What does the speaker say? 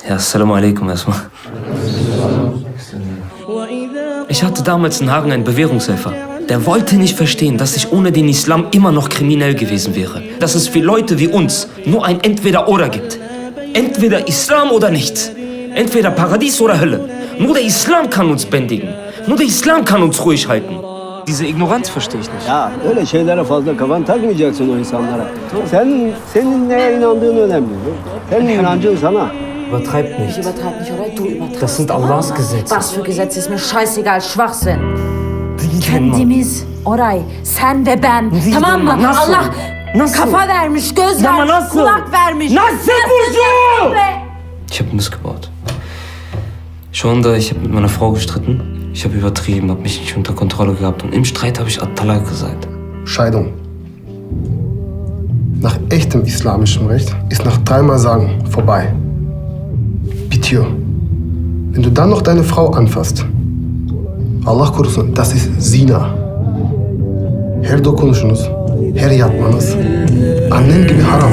Ja, assalamu alaikum erstmal. Ich hatte damals in Hagen einen Bewährungshelfer. Der wollte nicht verstehen, dass ich ohne den Islam immer noch kriminell gewesen wäre. Dass es für Leute wie uns nur ein Entweder-Oder gibt. Entweder Islam oder nichts. Entweder Paradies oder Hölle. Nur der Islam kann uns bändigen. Nur der Islam kann uns ruhig halten. Diese Ignoranz verstehe ich nicht. Ya öyle şeylere fazla kafanı takmayacaksın o insanlara. Senin neye inandığın önemli. Senin inancın sana. Übertreibt nicht. Ich übertreibe nicht, oder? Du übertreibst. Das sind Allahs Gesetze. Was für Gesetze ist mir scheißegal, Schwachsinn. Dinleyin Kendimiz, Oray, sen ve ben. Tamam mı? Nasıl? Allah Nasıl? kafa vermiş, göz Ama vermiş, nasıl? kulak vermiş. Nasıl Burcu? Be? Ich habe missgebaut. Schon da, ich habe mit meiner Frau gestritten. Ich habe übertrieben, habe mich nicht unter Kontrolle gehabt. Und im Streit habe ich At-Talaq gesagt. Scheidung. Nach echtem islamischem Recht ist nach 3-mal Sagen vorbei. Bitiyor. Wenn du dann noch deine Frau anfasst, Allah korusun, das ist Zina. Her dokunuşunuz, her yatmanız annen gibi haram.